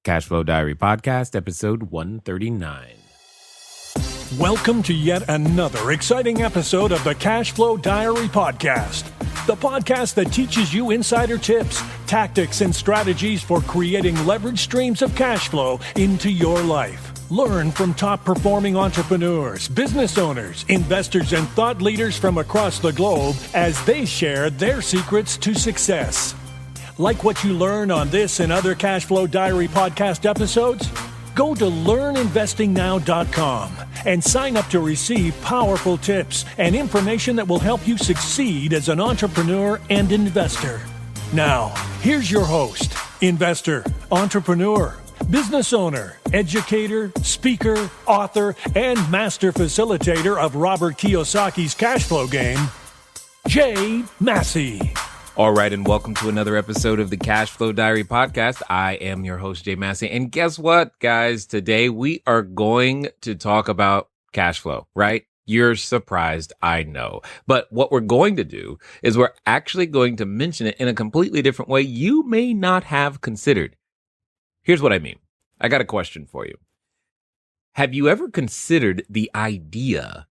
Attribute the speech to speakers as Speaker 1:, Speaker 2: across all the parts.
Speaker 1: Cashflow Diary Podcast, episode 139.
Speaker 2: Welcome to yet another exciting episode of the Cashflow Diary Podcast, the podcast that teaches you insider tips, tactics, and strategies for creating leverage streams of cash flow into your life. Learn from top-performing entrepreneurs, business owners, investors, and thought leaders from across the globe as they share their secrets to success. Like what you learn on this and other Cashflow Diary podcast episodes? Go to learninvestingnow.com and sign up to receive powerful tips and information that will help you succeed as an entrepreneur and investor. Now, here's your host, investor, entrepreneur, business owner, educator, speaker, author, and master facilitator of Robert Kiyosaki's cash flow game, Jay Massey.
Speaker 1: All right, and welcome to another episode of the Cashflow Diary Podcast. I am your host, Jay Massey. And guess what, guys? Today we are going to talk about cash flow, right? You're surprised, I know. But what we're going to do is we're actually going to mention it in a completely different way you may not have considered. Here's what I mean. I got a question for you. Have you ever considered the idea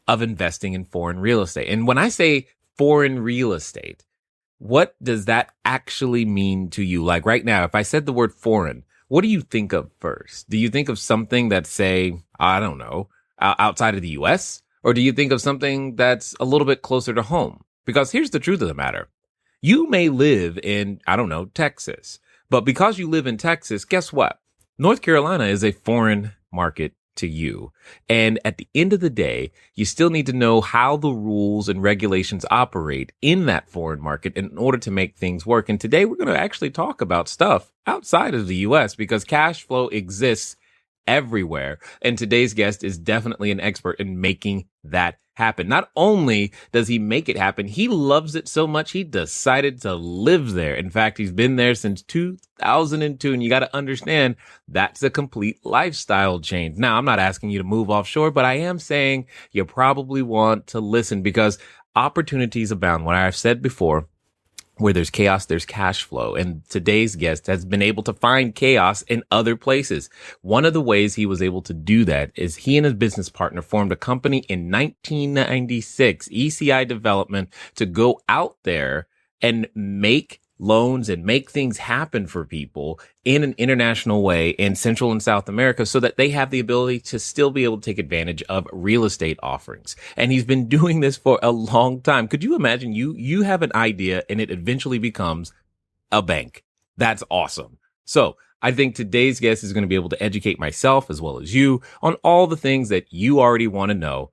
Speaker 1: of investing in foreign real estate? And when I say foreign real estate, what does that actually mean to you? Like right now, if I said the word foreign, what do you think of first? Do you think of something that's, say, I don't know, outside of the US? Or do you think of something that's a little bit closer to home? Because here's the truth of the matter. You may live in, I don't know, Texas. But because you live in Texas, guess what? North Carolina is a foreign market to you. And at the end of the day, you still need to know how the rules and regulations operate in that foreign market in order to make things work. And today we're going to actually talk about stuff outside of the US because cash flow exists everywhere. And today's guest is definitely an expert in making that happen. Not only does he make it happen, he loves it so much he decided to live there. In fact, he's been there since 2002. And you got to understand that's a complete lifestyle change. Now, I'm not asking you to move offshore, but I am saying you probably want to listen because opportunities abound. What I've said before, where there's chaos, there's cash flow. And today's guest has been able to find chaos in other places. One of the ways he was able to do that is he and his business partner formed a company in 1996, ECI Development, to go out there and make loans and make things happen for people in an international way in Central and South America so that they have the ability to still be able to take advantage of real estate offerings. And he's been doing this for a long time. Could you imagine you have an idea and it eventually becomes a bank? That's awesome. So I think today's guest is going to be able to educate myself as well as you on all the things that you already want to know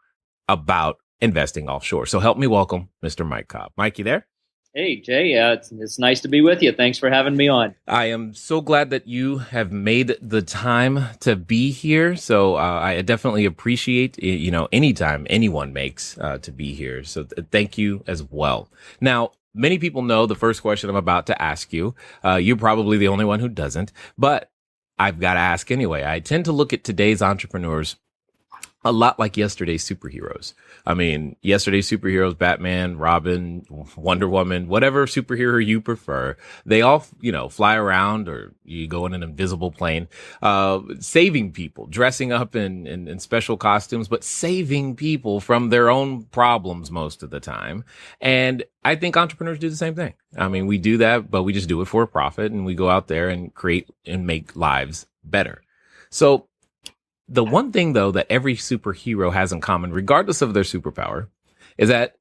Speaker 1: about investing offshore. So help me welcome Mr. Mike Cobb. Mike, you there?
Speaker 3: Hey, Jay, it's nice to be with you. Thanks for having me on.
Speaker 1: I am so glad that you have made the time to be here. So I definitely appreciate, any time anyone makes to be here. So thank you as well. Now, many people know the first question I'm about to ask you. You're probably the only one who doesn't, but I've got to ask anyway. I tend to look at today's entrepreneurs a lot like yesterday's superheroes. I mean, yesterday's superheroes, Batman, Robin, Wonder Woman, whatever superhero you prefer, they all, fly around or you go in an invisible plane, saving people, dressing up in special costumes, but saving people from their own problems most of the time. And I think entrepreneurs do the same thing. I mean, we do that, but we just do it for a profit and we go out there and create and make lives better. So the one thing, though, that every superhero has in common, regardless of their superpower, is that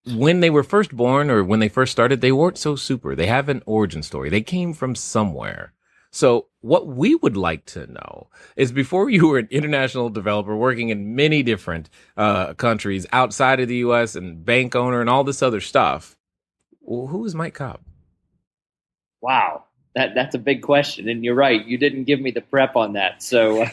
Speaker 1: when they were first born or when they first started, they weren't so super. They have an origin story. They came from somewhere. So what we would like to know is before you were an international developer working in many different countries outside of the U.S. and bank owner and all this other stuff, well, who is Mike Cobb?
Speaker 3: Wow. That's a big question. And you're right. You didn't give me the prep on that. So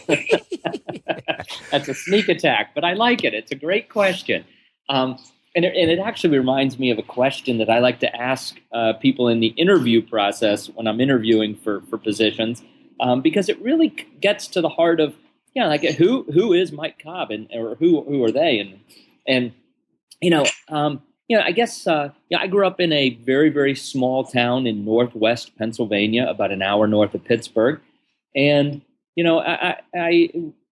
Speaker 3: that's a sneak attack, but I like it. It's a great question. And it actually reminds me of a question that I like to ask people in the interview process when I'm interviewing for positions, because it really gets to the heart of, who is Mike Cobb or who are they? And I guess I grew up in a very, very small town in northwest Pennsylvania, about an hour north of Pittsburgh. And,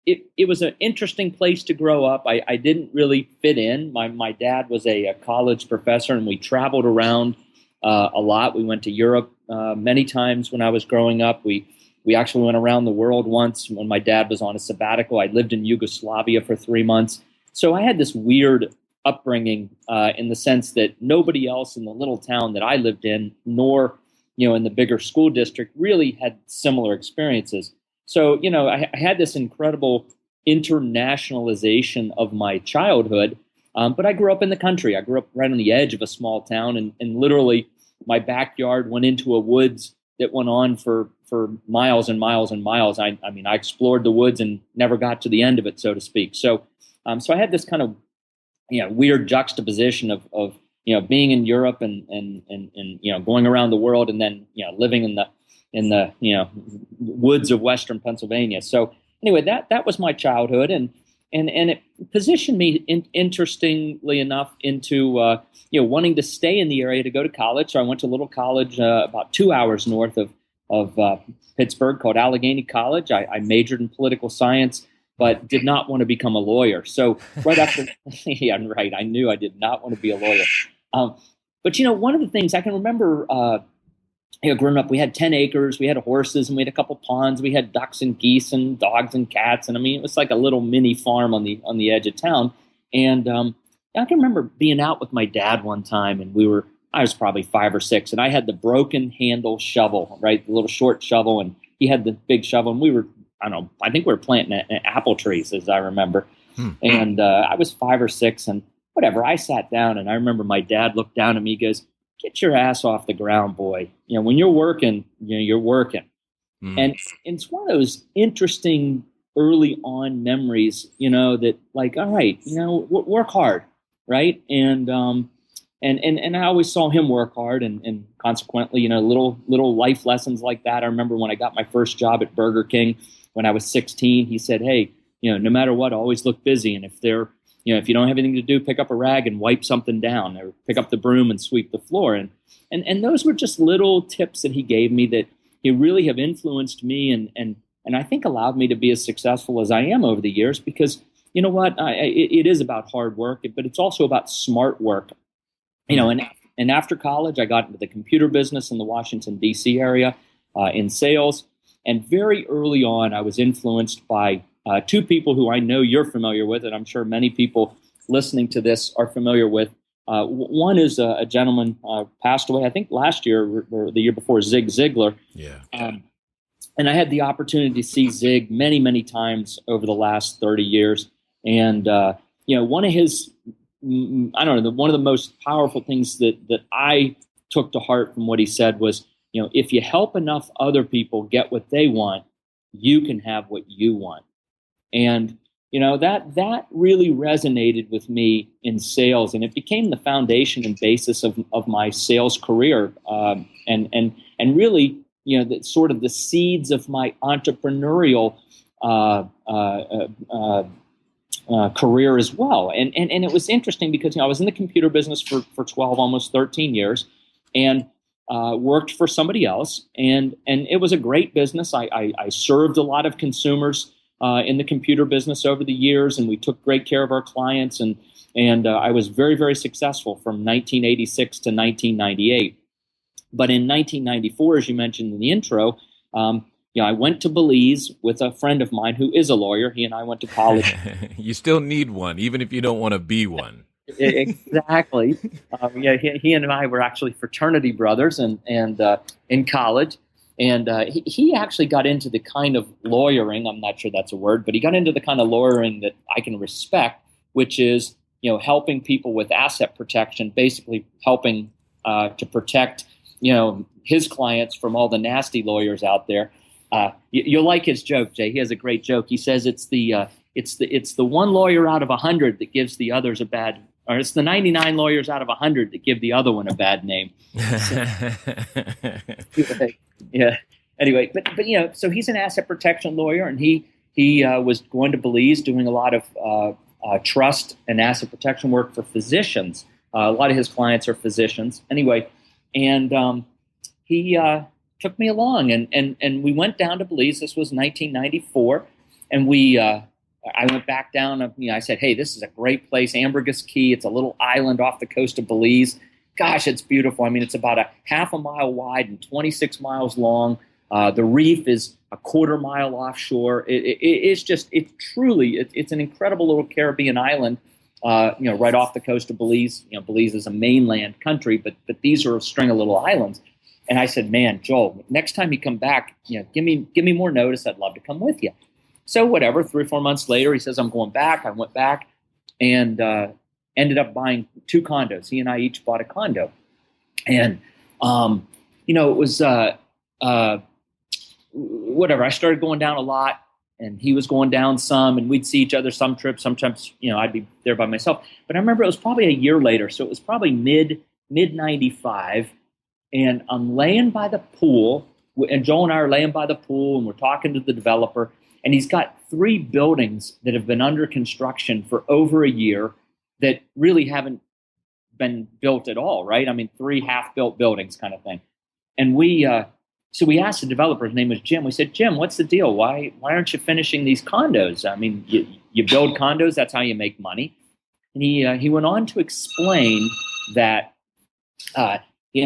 Speaker 3: it was an interesting place to grow up. I didn't really fit in. My dad was a college professor, and we traveled around a lot. We went to Europe many times when I was growing up. We actually went around the world once when my dad was on a sabbatical. I lived in Yugoslavia for 3 months. So I had this weird upbringing in the sense that nobody else in the little town that I lived in, nor in the bigger school district, really had similar experiences. So, I had this incredible internationalization of my childhood, but I grew up in the country. I grew up right on the edge of a small town, and literally my backyard went into a woods that went on for miles and miles and miles. I mean, I explored the woods and never got to the end of it, so to speak. So I had this kind of weird juxtaposition of being in Europe and going around the world, and then living in the woods of Western Pennsylvania. So anyway, that was my childhood, and it positioned me interestingly enough into wanting to stay in the area to go to college. So I went to a little college about 2 hours north of Pittsburgh called Allegheny College. I majored in political science, but did not want to become a lawyer. So right after, yeah, right, I knew I did not want to be a lawyer. But one of the things I can remember, growing up, we had 10 acres, we had horses, and we had a couple ponds. We had ducks and geese and dogs and cats, and I mean, it was like a little mini farm on the edge of town. And I can remember being out with my dad one time, and I was probably 5 or 6, and I had the broken handle shovel, right, the little short shovel, and he had the big shovel, and we were, I think we were planting apple trees, as I remember. And I was 5 or 6, and whatever, I sat down, and I remember my dad looked down at me, he goes, "Get your ass off the ground, boy. When you're working, you're working." And it's one of those interesting early on memories, that like, all right, work hard, right? And I always saw him work hard, and consequently, little life lessons like that. I remember when I got my first job at Burger King when I was 16, he said, "Hey, no matter what, always look busy. And if if you don't have anything to do, pick up a rag and wipe something down, or pick up the broom and sweep the floor." And those were just little tips that he gave me that he really have influenced me and I think allowed me to be as successful as I am over the years, because you know what, it is about hard work, but it's also about smart work. And after college, I got into the computer business in the Washington, D.C. area in sales. And very early on, I was influenced by two people who I know you're familiar with, and I'm sure many people listening to this are familiar with. One is a gentleman passed away, I think last year or the year before, Zig Ziglar.
Speaker 1: Yeah.
Speaker 3: And I had the opportunity to see Zig many, many times over the last 30 years. And, one of his, one of the most powerful things that I took to heart from what he said was, if you help enough other people get what they want, you can have what you want. And, that really resonated with me in sales, and it became the foundation and basis of my sales career. And really, the sort of the seeds of my entrepreneurial career as well. And it was interesting because I was in the computer business for 12, almost 13 years, and worked for somebody else. And it was a great business. I served a lot of consumers in the computer business over the years, and we took great care of our clients. And I was very, very successful from 1986 to 1998. But in 1994, as you mentioned in the intro, I went to Belize with a friend of mine who is a lawyer. He and I went to college.
Speaker 1: You still need one, even if you don't want to be one.
Speaker 3: Exactly. He and I were actually fraternity brothers and in college. And he actually got into the kind of lawyering, I'm not sure that's a word, but he got into the kind of lawyering that I can respect, which is, helping people with asset protection, basically helping to protect, his clients from all the nasty lawyers out there. You'll like his joke, Jay. He has a great joke. He says it's the one lawyer out of 100 that gives the others a bad, or it's the 99 lawyers out of 100 that give the other one a bad name. Yeah. Anyway, but so he's an asset protection lawyer, and he was going to Belize doing a lot of trust and asset protection work for physicians. A lot of his clients are physicians. Anyway, and he took me along, and we went down to Belize. This was 1994, and I went back down. I said, hey, this is a great place, Ambergris Caye. It's a little island off the coast of Belize. Gosh, it's beautiful. I mean, it's about a half a mile wide and 26 miles long. The reef is a quarter mile offshore. It's an incredible little Caribbean island, right off the coast of Belize. Belize is a mainland country, but these are a string of little islands. And I said, man, Joel, next time you come back, give me more notice. I'd love to come with you. So whatever, 3 or 4 months later, he says, I'm going back. I went back and ended up buying 2 condos. He and I each bought a condo. And, it was whatever. I started going down a lot, and he was going down some, and we'd see each other some trips. Sometimes, I'd be there by myself. But I remember it was probably a year later. So it was probably mid 95. And I'm laying by the pool, and Joel and I are laying by the pool, and we're talking to the developer. And he's got 3 buildings that have been under construction for over a year that really haven't been built at all, right? I mean, 3 half-built buildings kind of thing. And we asked the developer, his name was Jim. We said, Jim, what's the deal? Why aren't you finishing these condos? I mean, you build condos, that's how you make money. And he went on to explain that he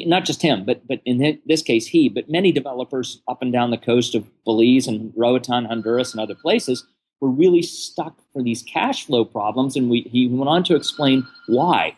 Speaker 3: not just him, but in this case but many developers up and down the coast of Belize and Roatan, Honduras, and other places were really stuck for these cash flow problems. And he went on to explain why.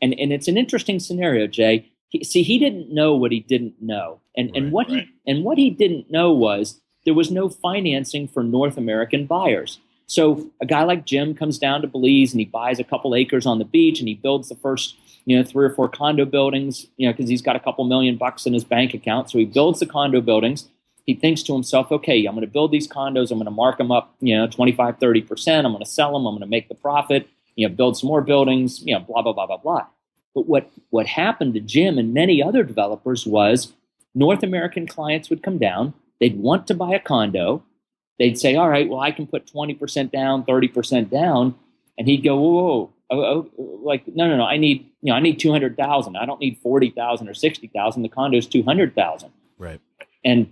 Speaker 3: And it's an interesting scenario, Jay. He didn't know what he didn't know, and what he didn't know was there was no financing for North American buyers. So a guy like Jim comes down to Belize and he buys a couple acres on the beach and he builds the first 3 or 4 condo buildings, because he's got a couple $1,000,000 in his bank account. So he builds the condo buildings. He thinks to himself, okay, I'm going to build these condos. I'm going to mark them up, 25, 30%. I'm going to sell them. I'm going to make the profit, build some more buildings, blah, blah, blah, blah, blah. But what happened to Jim and many other developers was North American clients would come down. They'd want to buy a condo. They'd say, all right, well, I can put 20% down, 30% down. And he'd go, whoa, like, no, I need 200,000. I don't need 40,000 or 60,000. The condo's 200,000.
Speaker 1: Right.
Speaker 3: And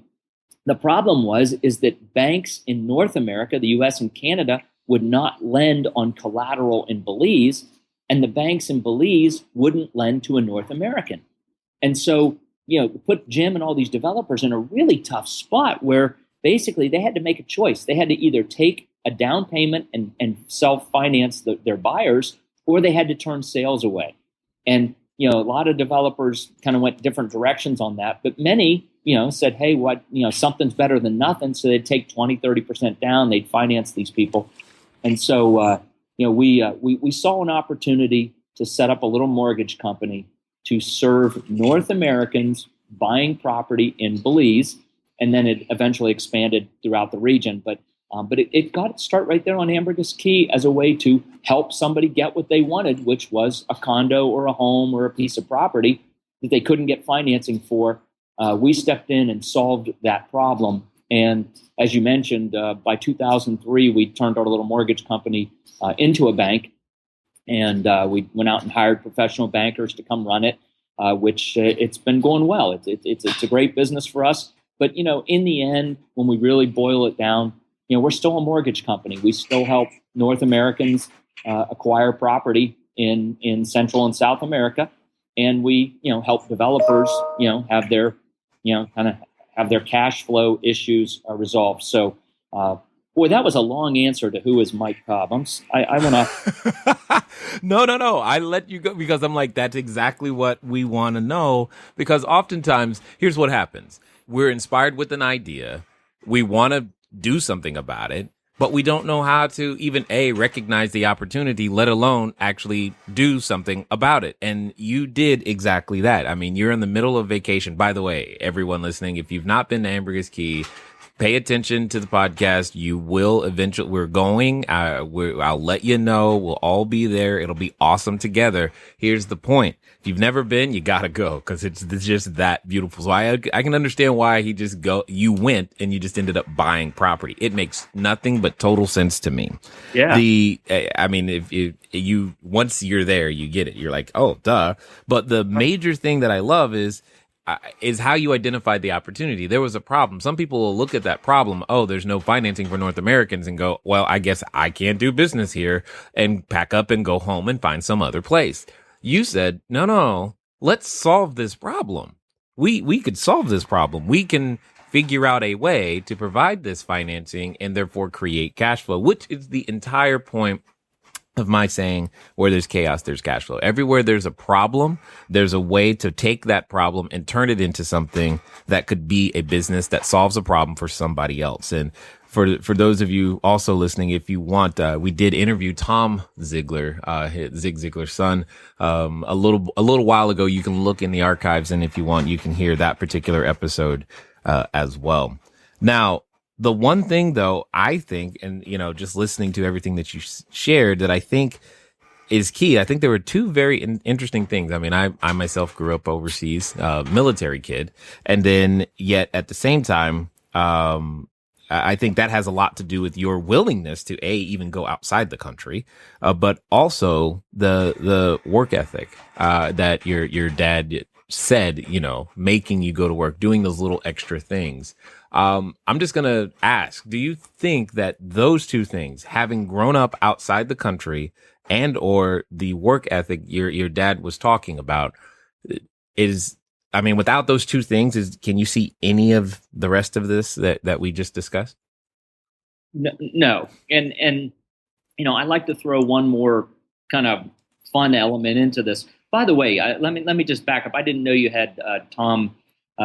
Speaker 3: the problem is that banks in North America, the U.S. and Canada, would not lend on collateral in Belize, and the banks in Belize wouldn't lend to a North American. And so, put Jim and all these developers in a really tough spot where basically they had to make a choice. They had to either take a down payment and self-finance their buyers, or they had to turn sales away. And, a lot of developers kind of went different directions on that, but many, said, hey, something's better than nothing. So they'd take 20, 30% down, they'd finance these people. And so, we saw an opportunity to set up a little mortgage company to serve North Americans buying property in Belize, and then it eventually expanded throughout the region. But it got its start right there on Ambergris Caye as a way to help somebody get what they wanted, which was a condo or a home or a piece of property that they couldn't get financing for. We stepped in and solved that problem. And as you mentioned, by 2003, we turned our little mortgage company into a bank, and we went out and hired professional bankers to come run it, which it's been going well. It's a great business for us. But, in the end, when we really boil it down, we're still a mortgage company. We still help North Americans acquire property in Central and South America, and we, help developers, have their, have their cash flow issues resolved. So, boy, that was a long answer to who is Mike Cobb. I want to.
Speaker 1: No. I let you go because I'm like, that's exactly what we want to know. Because oftentimes, here's what happens. We're inspired with an idea. We want to do something about it, but we don't know how to even recognize the opportunity, let alone actually do something about it. And you did exactly that. I mean, you're in the middle of vacation. By the way, everyone listening, if you've not been to Ambergris Caye, pay attention to the podcast. You will eventually, we're going, I'll let you know. We'll all be there. It'll be awesome together. Here's the point. If you've never been, you gotta go because it's just that beautiful. So I can understand why you went and you just ended up buying property. It makes nothing but total sense to me.
Speaker 3: Yeah.
Speaker 1: I mean, if you once you're there, you get it. You're like, oh, duh. But the major thing that I love is is how you identified the opportunity. There was a problem. Some people will look at that problem. Oh, there's no financing for North Americans, and go, well, I guess I can't do business here, and pack up and go home and find some other place. You said, no, let's solve this problem. We could solve this problem. We can figure out a way to provide this financing and therefore create cash flow, which is the entire point of my saying, where there's chaos, there's cash flow. Everywhere there's a problem, there's a way to take that problem and turn it into something that could be a business that solves a problem for somebody else. And for those of you also listening, if you want, we did interview Tom Ziegler, Zig Ziglar's son, a little while ago. You can look in the archives, and if you want, you can hear that particular episode as well. Now, the one thing, though, I think, and, just listening to everything that you shared, that I think is key, I think there were two very interesting things. I mean, I myself grew up overseas, military kid, and then yet at the same time, I think that has a lot to do with your willingness to even go outside the country, but also the work ethic that your dad said, making you go to work, doing those little extra things. I'm just going to ask, do you think that those two things, having grown up outside the country and or the work ethic your dad was talking about, without those two things, can you see any of the rest of this that we just discussed?
Speaker 3: No. And I like to throw one more kind of fun element into this. By the way, let me just back up. I didn't know you had Tom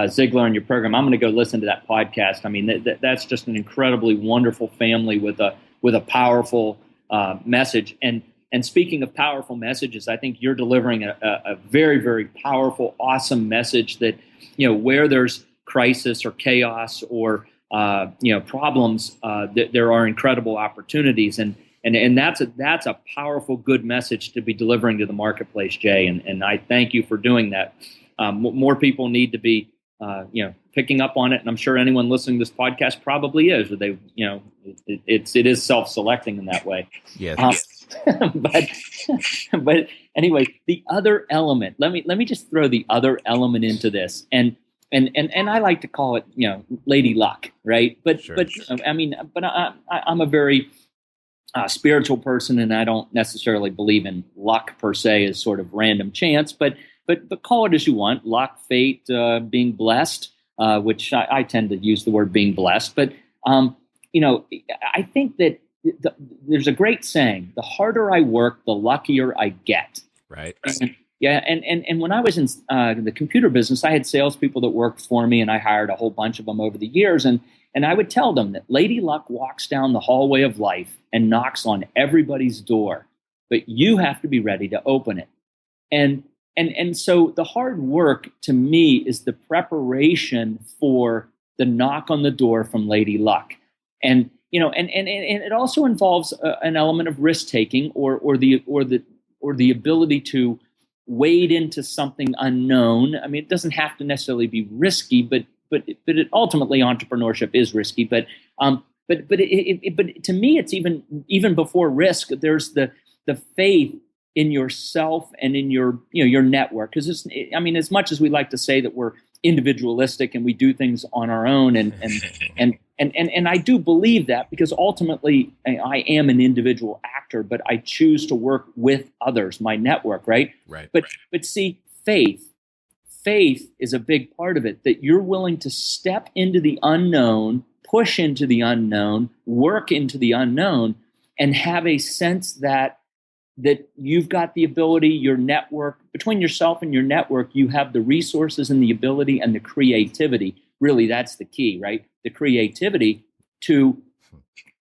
Speaker 3: Ziegler on your program. I'm going to go listen to that podcast. I mean, that's just an incredibly wonderful family with a powerful message. And speaking of powerful messages, I think you're delivering a very, very powerful, awesome message that, where there's crisis or chaos or problems, there are incredible opportunities. And that's a powerful, good message to be delivering to the marketplace, Jay. And I thank you for doing that. More people need to be, picking up on it. And I'm sure anyone listening to this podcast probably is, or they, it is self-selecting in that way.
Speaker 1: Yes.
Speaker 3: But anyway, the other element, let me just throw the other element into this. And I like to call it, lady luck, right? But
Speaker 1: Sure.
Speaker 3: I'm a very spiritual person, and I don't necessarily believe in luck per se as sort of random chance, but call it as you want, luck, fate, being blessed, which I tend to use the word being blessed. But, I think that there's a great saying, the harder I work, the luckier I get.
Speaker 1: Right.
Speaker 3: And when I was in the computer business, I had salespeople that worked for me, and I hired a whole bunch of them over the years. And I would tell them that Lady Luck walks down the hallway of life and knocks on everybody's door, but you have to be ready to open it. And so the hard work to me is the preparation for the knock on the door from Lady Luck. And it also involves an element of risk taking or the ability to wade into something unknown. I mean, it doesn't have to necessarily be risky, but it ultimately entrepreneurship is risky. But to me, it's even before risk. There's the faith in yourself and in your network. Because as much as we like to say that we're individualistic and we do things on our own, and I do believe that, because ultimately I am an individual actor, but I choose to work with others, my network, right?
Speaker 1: Right.
Speaker 3: But see, faith is a big part of it, that you're willing to step into the unknown, push into the unknown, work into the unknown, and have a sense that you've got the ability, your network, between yourself and your network, you have the resources and the ability and the creativity. Really, that's the key, right? The creativity to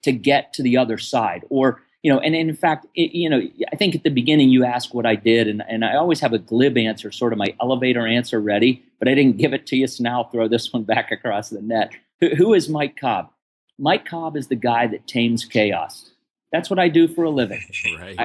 Speaker 3: get to the other side. Or, and in fact, I think at the beginning you asked what I did, and I always have a glib answer, sort of my elevator answer ready, but I didn't give it to you, so now I'll throw this one back across the net. Who is Mike Cobb? Mike Cobb is the guy that tames chaos. That's what I do for a living.
Speaker 1: Right.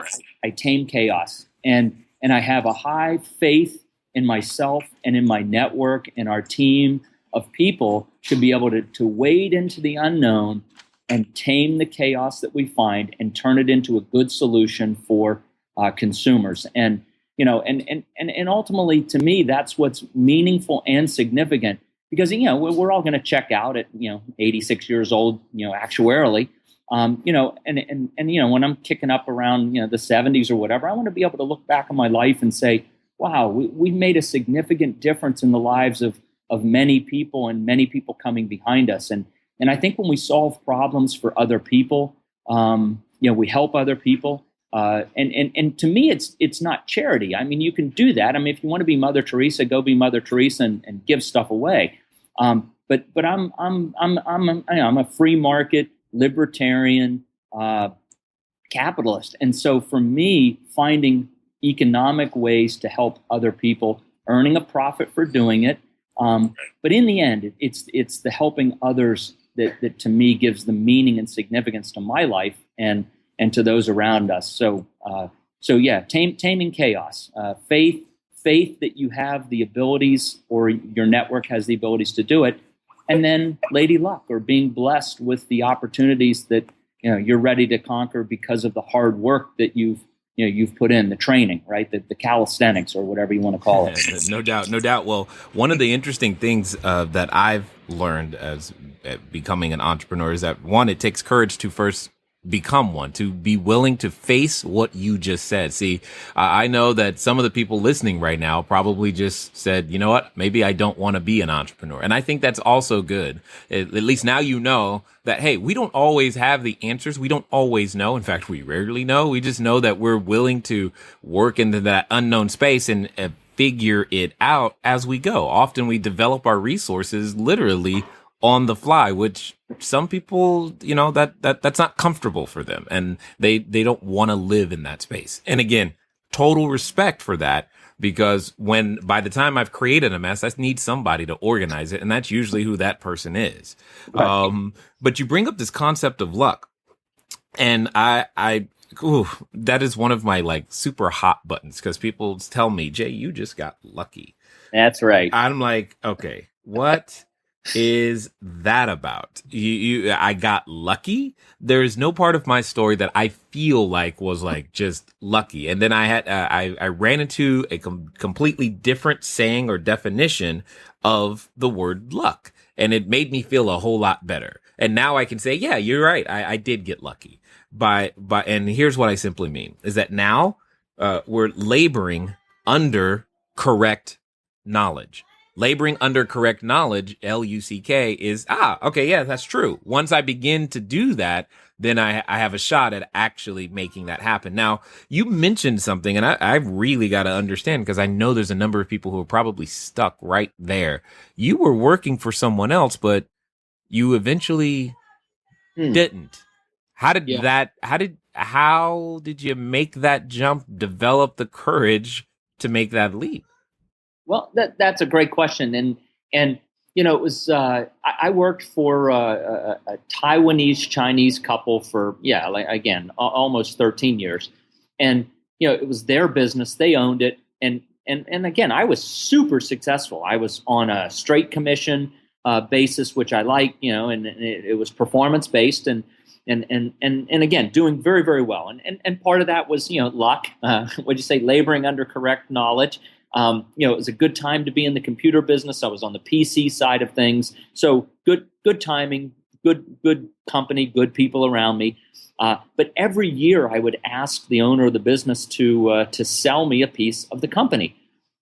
Speaker 3: I tame chaos, and I have a high faith in myself and in my network and our team of people to be able to wade into the unknown and tame the chaos that we find and turn it into a good solution for consumers. And and ultimately to me, that's what's meaningful and significant because, we're all going to check out at, 86 years old, actuarially. When I'm kicking up around, the 70s or whatever, I want to be able to look back on my life and say, wow, we made a significant difference in the lives of many people and many people coming behind us. And I think when we solve problems for other people, we help other people. And to me, it's not charity. I mean, you can do that. I mean, if you want to be Mother Teresa, go be Mother Teresa and give stuff away. But I'm a free market libertarian capitalist, and so for me, finding economic ways to help other people, earning a profit for doing it. But in the end, it's the helping others that to me gives the meaning and significance to my life and to those around us. So taming chaos, faith that you have the abilities or your network has the abilities to do it, and then lady luck or being blessed with the opportunities that you're ready to conquer because of the hard work that you've put in, the training, right? The calisthenics or whatever you want to call it.
Speaker 1: No doubt. Well, one of the interesting things that I've learned as becoming an entrepreneur is that, one, it takes courage to first become one, to be willing to face what you just said. See, I know that some of the people listening right now probably just said, you know what, maybe I don't want to be an entrepreneur. And I think that's also good. At least now you know that, hey, we don't always have the answers. We don't always know. In fact, we rarely know. We just know that we're willing to work into that unknown space and figure it out as we go. Often we develop our resources literally on the fly, which some people, that's not comfortable for them, and they don't want to live in that space. And again, total respect for that, because by the time I've created a mess, I need somebody to organize it, and that's usually who that person is. Right. But you bring up this concept of luck, and that is one of my super hot buttons, because people tell me, Jay, you just got lucky.
Speaker 3: That's right.
Speaker 1: I'm like, okay, what is that about? I got lucky. There is no part of my story that I feel like was just lucky. And then I ran into a completely different saying or definition of the word luck, and it made me feel a whole lot better. And now I can say, yeah, you're right. I did get lucky. And here's what I simply mean is that now we're laboring under correct knowledge. Laboring under correct knowledge, LUCK, is, okay, yeah, that's true. Once I begin to do that, then I have a shot at actually making that happen. Now, you mentioned something, and I really got to understand, because I know there's a number of people who are probably stuck right there. You were working for someone else, but you eventually didn't. How did you make that jump, develop the courage to make that leap?
Speaker 3: Well, that's a great question, and it was I worked for a Taiwanese Chinese couple for almost 13 years, and it was their business, they owned it, and again, I was super successful. I was on a straight commission basis, which I like, and it was performance based, and again, doing very, very well, and part of that was luck. What'd you say? Laboring under correct knowledge. It was a good time to be in the computer business. I was on the PC side of things. So good timing, good company, good people around me. But every year I would ask the owner of the business to sell me a piece of the company.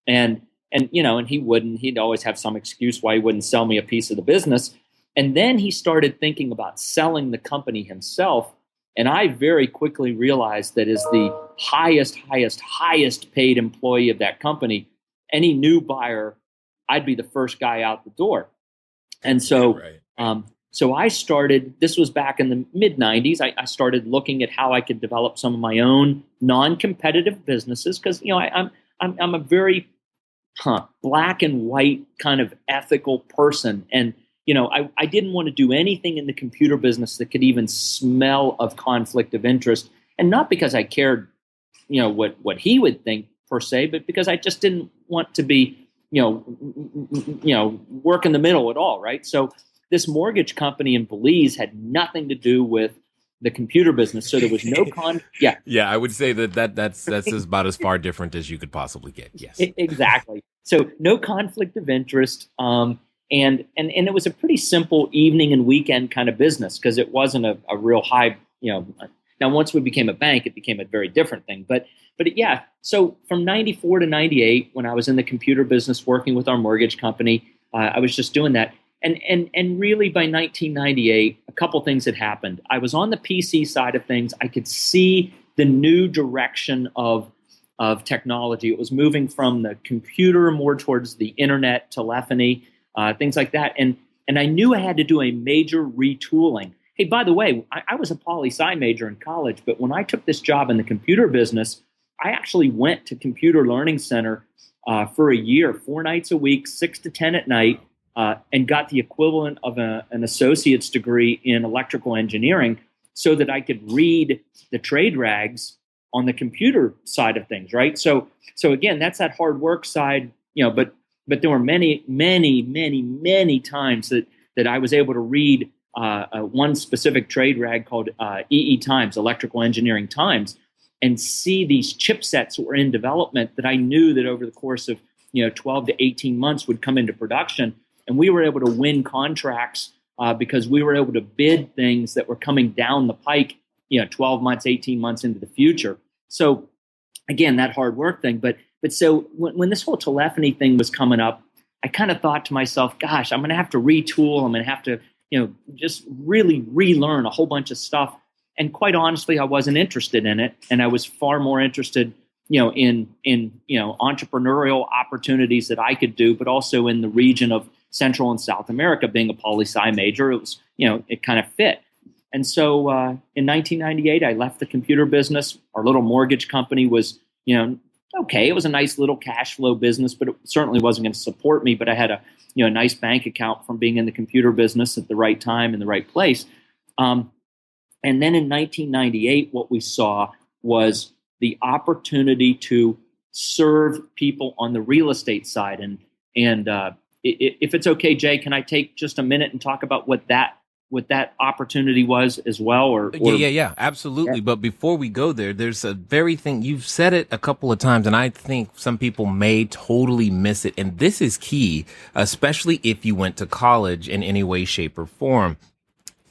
Speaker 3: And he wouldn't. He'd always have some excuse why he wouldn't sell me a piece of the business. And then he started thinking about selling the company himself. And I very quickly realized that as the highest paid employee of that company, any new buyer, I'd be the first guy out the door. And so, so I started, this was back in the mid 90s. I started looking at how I could develop some of my own non-competitive businesses. Cause I'm a very black and white kind of ethical person. And I didn't want to do anything in the computer business that could even smell of conflict of interest. And not because I cared, what he would think per se, but because I just didn't want to be, work in the middle at all. Right. So this mortgage company in Belize had nothing to do with the computer business. So there was no Yeah.
Speaker 1: Yeah, I would say that's about as far different as you could possibly get. Yes.
Speaker 3: Exactly. So no conflict of interest. And it was a pretty simple evening and weekend kind of business because it wasn't a real high, now once we became a bank, it became a very different thing. But yeah, so from 94 to 98, when I was in the computer business working with our mortgage company, I was just doing that. And really by 1998, a couple things had happened. I was on the PC side of things. I could see the new direction of technology. It was moving from the computer more towards the internet, telephony, things like that. And I knew I had to do a major retooling. Hey, by the way, I was a poli-sci major in college, but when I took this job in the computer business, I actually went to Computer Learning Center for a year, 4 nights a week, 6 to 10 at night, and got the equivalent of an associate's degree in electrical engineering so that I could read the trade rags on the computer side of things, right? So again, that's that hard work side, but there were many times that I was able to read one specific trade rag called EE Times, Electrical Engineering Times, and see these chipsets that were in development that I knew that over the course of 12 to 18 months would come into production. And we were able to win contracts because we were able to bid things that were coming down the pike, 12 months, 18 months into the future. So again, that hard work thing. But so when this whole telephony thing was coming up, I kind of thought to myself, gosh, I'm going to have to retool. I'm going to have to, just really relearn a whole bunch of stuff. And quite honestly, I wasn't interested in it. And I was far more interested, in entrepreneurial opportunities that I could do, but also in the region of Central and South America. Being a poli-sci major, it was, it kind of fit. And so in 1998, I left the computer business. Our little mortgage company was, okay, it was a nice little cash flow business, but it certainly wasn't going to support me. But I had a nice bank account from being in the computer business at the right time in the right place. And then in 1998, what we saw was the opportunity to serve people on the real estate side. And if it's okay, Jay, can I take just a minute and talk about what that opportunity was as well?
Speaker 1: Yeah, absolutely. Yeah. But before we go there, there's a very thing, you've said it a couple of times, and I think some people may totally miss it. And this is key, especially if you went to college in any way, shape, or form.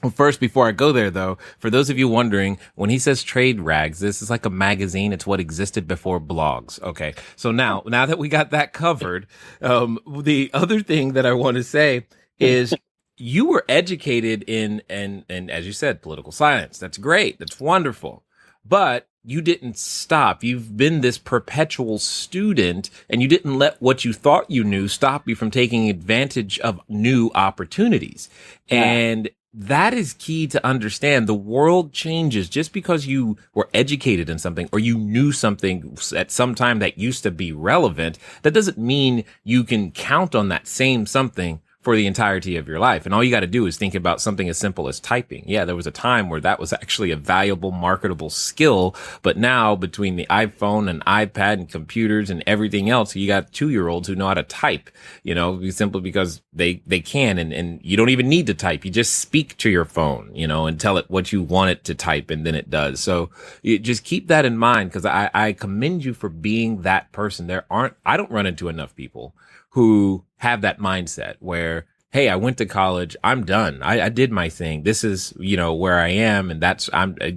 Speaker 1: Well, first, before I go there, though, for those of you wondering, when he says trade rags, this is like a magazine. It's what existed before blogs. Okay. So now that we got that covered, the other thing that I want to say is you were educated in, and as you said, political science. That's great. That's wonderful. But you didn't stop. You've been this perpetual student, and you didn't let what you thought you knew stop you from taking advantage of new opportunities. Yeah. And that is key to understand. The world changes. Just because you were educated in something or you knew something at some time that used to be relevant, that doesn't mean you can count on that same something for the entirety of your life. And all you got to do is think about something as simple as typing. Yeah, there was a time where that was actually a valuable, marketable skill. But now between the iPhone and iPad and computers and everything else, you got 2-year-olds who know how to type, simply because they can. And you don't even need to type. You just speak to your phone, and tell it what you want it to type, and then it does. So you just keep that in mind, because I commend you for being that person. I don't run into enough people who have that mindset where, hey, I went to college, I'm done. I did my thing. This is, where I am, and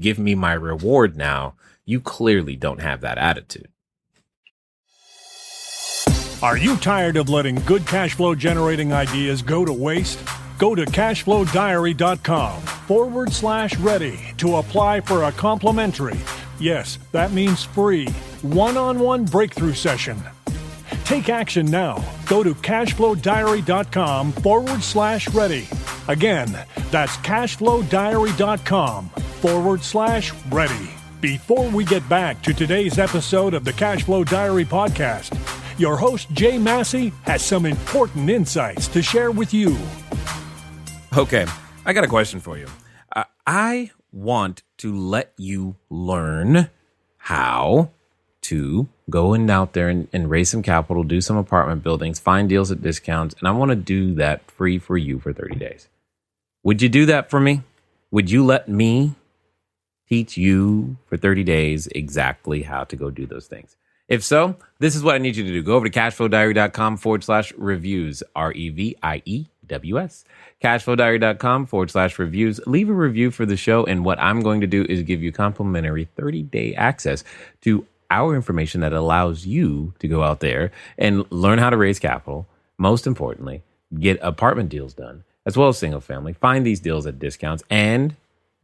Speaker 1: give me my reward now. You clearly don't have that attitude.
Speaker 2: Are you tired of letting good cash flow generating ideas go to waste? Go to cashflowdiary.com/ready to apply for a complimentary, yes, that means free, one-on-one breakthrough session. Take action now. Go to cashflowdiary.com/ready. Again, that's cashflowdiary.com/ready. Before we get back to today's episode of the Cashflow Diary podcast, your host, Jay Massey, has some important insights to share with you.
Speaker 1: Okay, I got a question for you. I want to let you learn how to go out there and raise some capital, do some apartment buildings, find deals at discounts, and I want to do that free for you for 30 days. Would you do that for me? Would you let me teach you for 30 days exactly how to go do those things? If so, this is what I need you to do. Go over to cashflowdiary.com/reviews, REVIEWS. Cashflowdiary.com/reviews. Leave a review for the show. And what I'm going to do is give you complimentary 30-day access to our information that allows you to go out there and learn how to raise capital. Most importantly, get apartment deals done, as well as single family. Find these deals at discounts. And if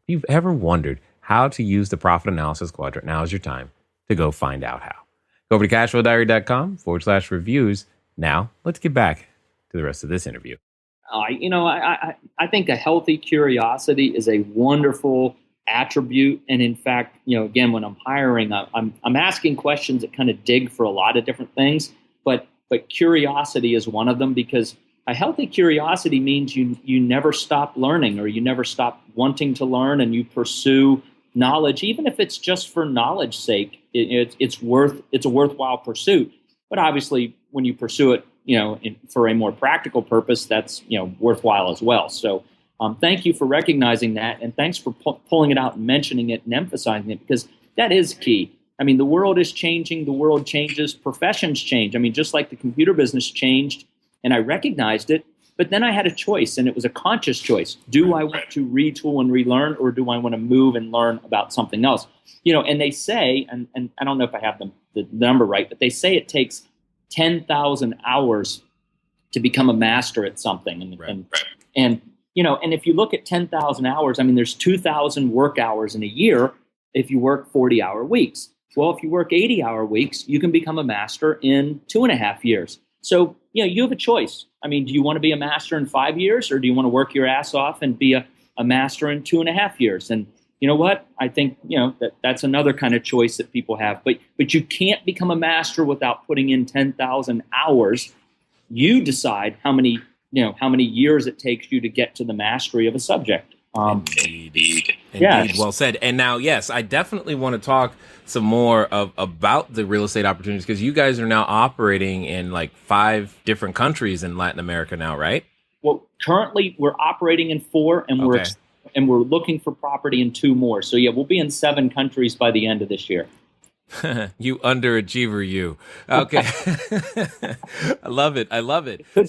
Speaker 1: you've ever wondered how to use the profit analysis quadrant, now is your time to go find out how. Go over to cashflowdiary.com/reviews. Now, let's get back to the rest of this interview.
Speaker 3: I think a healthy curiosity is a wonderful attribute. And in fact, again, when I'm hiring, I'm asking questions that kind of dig for a lot of different things, but curiosity is one of them, because a healthy curiosity means you never stop learning, or you never stop wanting to learn, and you pursue knowledge, even if it's just for knowledge's sake. It's a worthwhile pursuit. But obviously, when you pursue it, for a more practical purpose, that's worthwhile as well. So, thank you for recognizing that, and thanks for pulling it out and mentioning it and emphasizing it, because that is key. I mean, the world is changing. The world changes. Professions change. I mean, just like the computer business changed, and I recognized it. But then I had a choice, and it was a conscious choice. Do I want to retool and relearn, or do I want to move and learn about something else? And they say, and I don't know if I have the number right, but they say it takes 10,000 hours to become a master at something. And if you look at 10,000 hours, I mean, there's 2,000 work hours in a year if you work 40-hour weeks. Well, if you work 80-hour weeks, you can become a master in 2.5 years. So, you have a choice. I mean, do you want to be a master in 5 years, or do you want to work your ass off and be a master in 2.5 years? And you know what? I think, that's another kind of choice that people have. But you can't become a master without putting in 10,000 hours. You decide how many years it takes you to get to the mastery of a subject.
Speaker 1: Indeed.
Speaker 3: Yes.
Speaker 1: Well said. And now, yes, I definitely want to talk some more about the real estate opportunities, because you guys are now operating in like 5 different countries in Latin America now, right?
Speaker 3: Well, currently we're operating in 4, and we're looking for property in 2 more. So yeah, we'll be in 7 countries by the end of this year.
Speaker 1: You underachiever, you. Okay. I love it.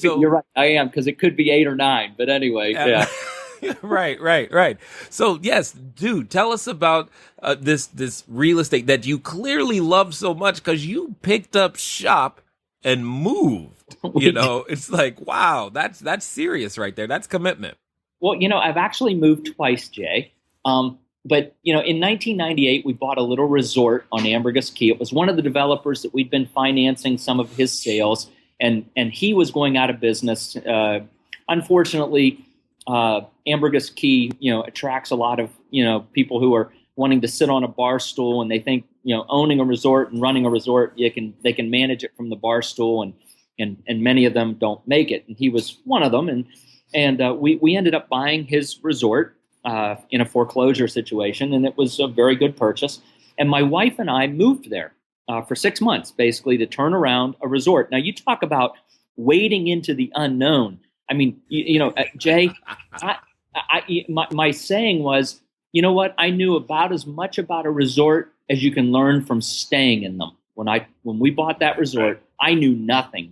Speaker 3: You're right. I am, because it could be 8 or 9. But anyway, yeah.
Speaker 1: Right. So yes, dude, tell us about this real estate that you clearly love so much, because you picked up shop and moved. It's like, wow, that's serious right there. That's commitment.
Speaker 3: Well, I've actually moved twice, Jay. But in 1998, we bought a little resort on Ambergris Key. It was one of the developers that we'd been financing some of his sales, and he was going out of business. Unfortunately, Ambergris Key, attracts a lot of, people who are wanting to sit on a bar stool, and they think, owning a resort and running a resort, they can manage it from the bar stool, and many of them don't make it. And he was one of them. And we ended up buying his resort in a foreclosure situation, and it was a very good purchase. And my wife and I moved there for 6 months, basically, to turn around a resort. Now, you talk about wading into the unknown. I mean, Jay, my saying was, you know what? I knew about as much about a resort as you can learn from staying in them. When we bought that resort, I knew nothing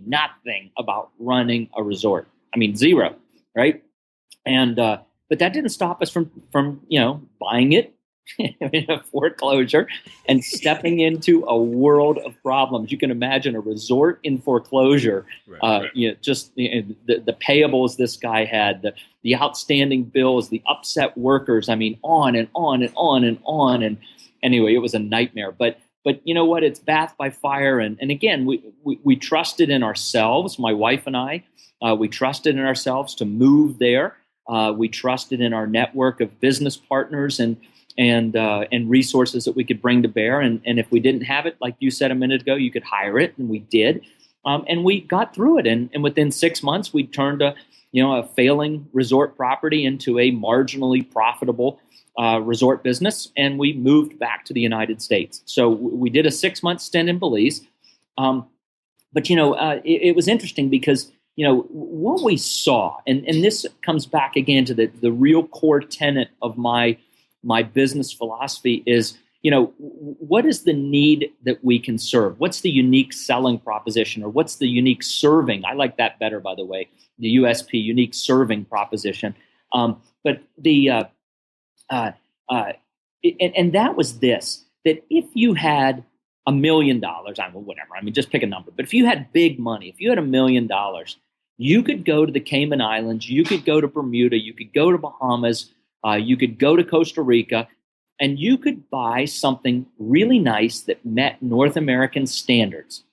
Speaker 3: about running a resort. I mean, zero, right? And but that didn't stop us from buying it in a foreclosure and stepping into a world of problems. You can imagine a resort in foreclosure. Right. Just the payables this guy had, the outstanding bills, the upset workers. I mean, on and on and on and on. And anyway, it was a nightmare. But you know what? It's bath by fire. And again, we trusted in ourselves. My wife and I, we trusted in ourselves to move there. We trusted in our network of business partners and resources that we could bring to bear. And if we didn't have it, like you said a minute ago, you could hire it, and we did. And we got through it. And within 6 months, we turned a failing resort property into a marginally profitable resort business, and we moved back to the United States. So we did a 6-month stint in Belize. But it was interesting because what we saw, and this comes back again to the real core tenet of my my business philosophy is, what is the need that we can serve? What's the unique selling proposition, or what's the unique serving? I like that better, by the way, the USP, unique serving proposition. But and that was this, that if you had $1 million, just pick a number, but if you had big money, if you had $1 million, you could go to the Cayman Islands, you could go to Bermuda, you could go to Bahamas, you could go to Costa Rica, and you could buy something really nice that met North American standards.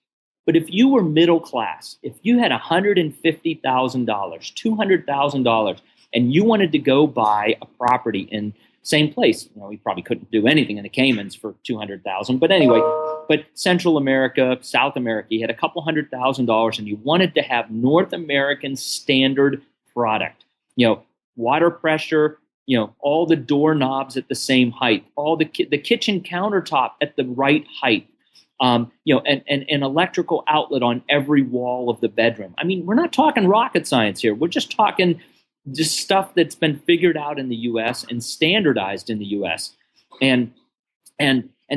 Speaker 3: But if you were middle class, if you had $150,000, $200,000, and you wanted to go buy a property in same place, you probably couldn't do anything in the Caymans for $200,000. But anyway, but Central America, South America, you had a couple $100,000, and you wanted to have North American standard product. Water pressure, all the doorknobs at the same height, all the kitchen countertop at the right height, and an electrical outlet on every wall of the bedroom. I mean, we're not talking rocket science here. We're just talking just stuff that's been figured out in the U.S. and standardized in the U.S. And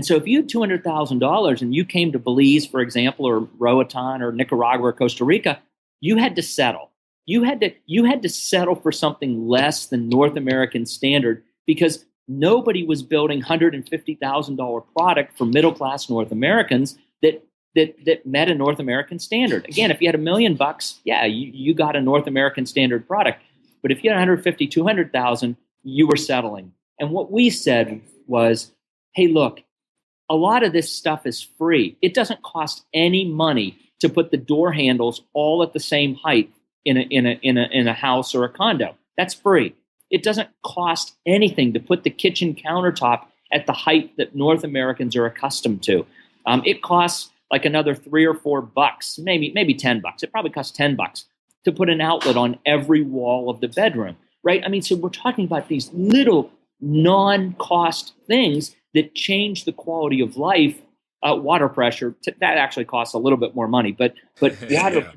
Speaker 3: so if you had $200,000 and you came to Belize, for example, or Roatan or Nicaragua or Costa Rica, you had to settle. You had to settle for something less than North American standard, because nobody was building $150,000 product for middle class North Americans that met a North American standard. Again, if you had $1 million, you got a North American standard product. But if you had 150, 200,000, you were settling. And what we said was, hey, look, a lot of this stuff is free. It doesn't cost any money to put the door handles all at the same height in a house or a condo. That's free. It doesn't cost anything to put the kitchen countertop at the height that North Americans are accustomed to. It costs like another $3 or $4, maybe $10. It probably costs $10 to put an outlet on every wall of the bedroom, right? I mean, so we're talking about these little non-cost things that change the quality of life. Water pressure, that actually costs a little bit more money, but water,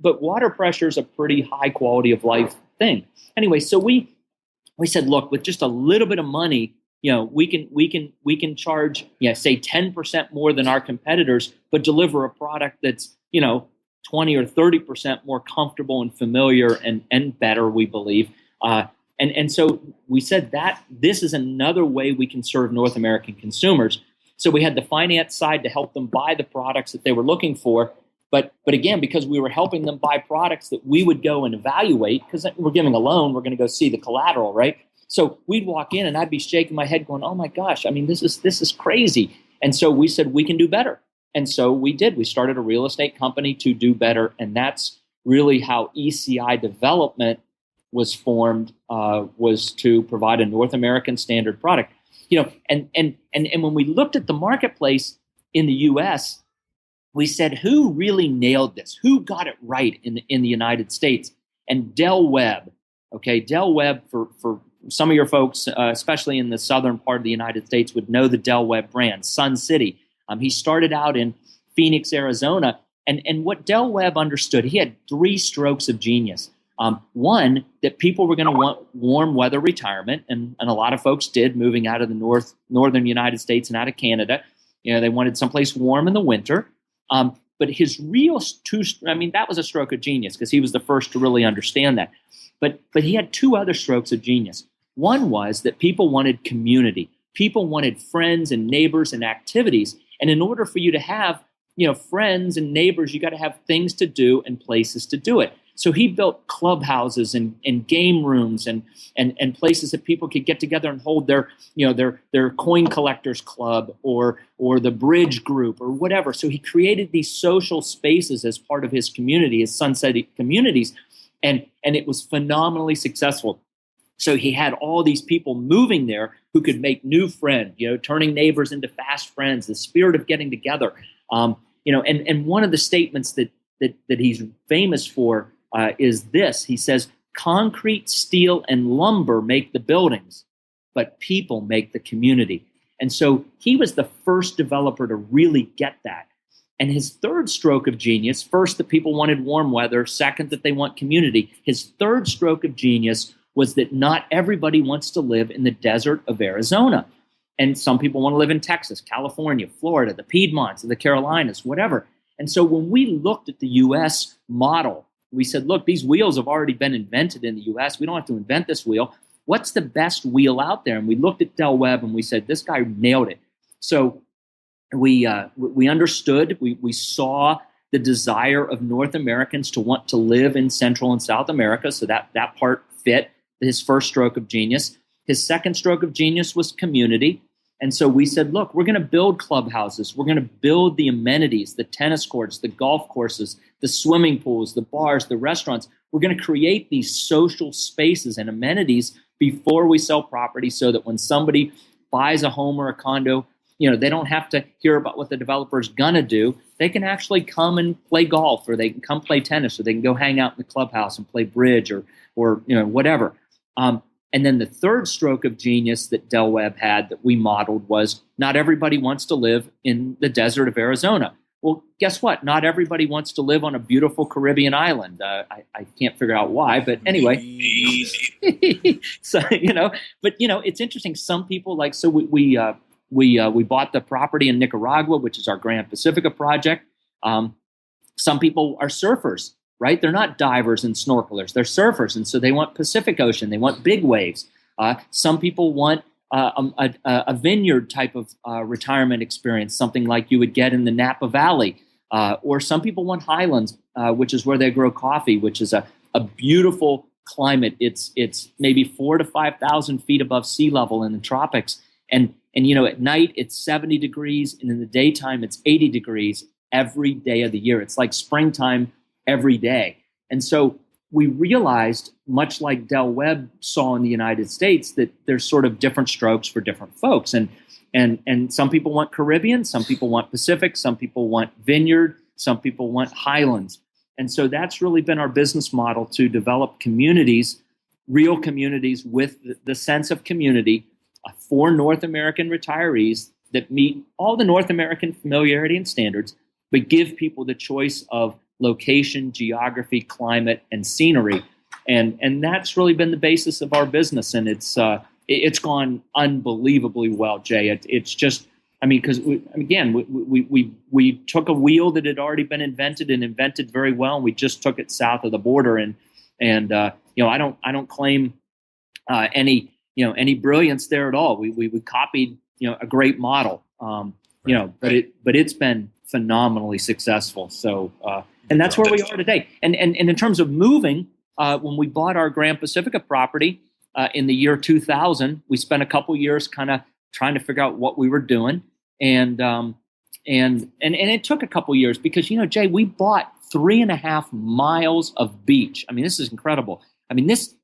Speaker 3: but water pressure is a pretty high quality of life thing. Anyway, so we said, look, with just a little bit of money, we can charge, say 10% more than our competitors, but deliver a product that's 20 or 30% more comfortable and familiar and better, we believe. And so we said that this is another way we can serve North American consumers. So we had the finance side to help them buy the products that they were looking for. But again, because we were helping them buy products that we would go and evaluate, because we're giving a loan, we're going to go see the collateral, right? So we'd walk in and I'd be shaking my head going, oh my gosh, I mean, this is crazy. And so we said, we can do better. And so we did. We started a real estate company to do better. And that's really how ECI Development was formed, was to provide a North American standard product. And when we looked at the marketplace in the U.S., we said, who really nailed this? Who got it right in the United States? And Del Webb, Del Webb, for some of your folks, especially in the southern part of the United States, would know the Del Webb brand, Sun City. He started out in Phoenix, Arizona. And what Del Webb understood, he had 3 strokes of genius. One, that people were going to want warm weather retirement, and a lot of folks did, moving out of the northern United States and out of Canada. They wanted someplace warm in the winter. But his real that was a stroke of genius, because he was the first to really understand that. But he had 2 other strokes of genius. One was that people wanted community. People wanted friends and neighbors and activities. And in order for you to have, friends and neighbors, you got to have things to do and places to do it. So he built clubhouses and game rooms and places that people could get together and hold their coin collectors club or the bridge group or whatever. So he created these social spaces as part of his community, his Sunset communities, and it was phenomenally successful. So he had all these people moving there who could make new friends, turning neighbors into fast friends, the spirit of getting together. And one of the statements that he's famous for is this. He says, concrete, steel, and lumber make the buildings, but people make the community. And so he was the first developer to really get that. And his third stroke of genius, first, that people wanted warm weather, second, that they want community. His third stroke of genius was that not everybody wants to live in the desert of Arizona. And some people want to live in Texas, California, Florida, the Piedmonts, the Carolinas, whatever. And so when we looked at the U.S. model, we said, look, these wheels have already been invented in the U.S. We don't have to invent this wheel. What's the best wheel out there? And we looked at Del Webb and we said, this guy nailed it. So we understood, we saw the desire of North Americans to want to live in Central and South America. So that part fit his first stroke of genius. His second stroke of genius was community. And so we said, look, we're going to build clubhouses. We're going to build the amenities, the tennis courts, the golf courses, the swimming pools, the bars, the restaurants. We're going to create these social spaces and amenities before we sell property so that when somebody buys a home or a condo, they don't have to hear about what the developer's going to do. They can actually come and play golf, or they can come play tennis, or they can go hang out in the clubhouse and play bridge or whatever. And then the third stroke of genius that Del Webb had that we modeled was not everybody wants to live in the desert of Arizona. Well, guess what? Not everybody wants to live on a beautiful Caribbean island. I can't figure out why, but anyway. So, but it's interesting. Some people we bought the property in Nicaragua, which is our Grand Pacifica project. Some people are surfers, right? They're not divers and snorkelers. They're surfers. And so they want Pacific Ocean. They want big waves. Some people want a vineyard type of retirement experience, something like you would get in the Napa Valley. Or some people want highlands, which is where they grow coffee, which is a beautiful climate. It's maybe 4,000 to 5,000 feet above sea level in the tropics. And at night it's 70 degrees, and in the daytime it's 80 degrees every day of the year. It's like springtime every day. And so we realized, much like Del Webb saw in the United States, that there's sort of different strokes for different folks. And some people want Caribbean, some people want Pacific, some people want vineyard, some people want highlands. And so that's really been our business model, to develop communities, real communities with the sense of community for North American retirees that meet all the North American familiarity and standards, but give people the choice of location, geography, climate, and scenery. And that's really been the basis of our business. And it's gone unbelievably well, Jay. It's just, because we took a wheel that had already been invented and invented very well, and we just took it south of the border. And I don't claim any brilliance there at all. We copied a great model, but it's been phenomenally successful. So and that's where we are today. And in terms of moving, when we bought our Grand Pacifica property in the year 2000, we spent a couple years kind of trying to figure out what we were doing, and it took a couple years because Jay, we bought 3.5 miles of beach. This is incredible.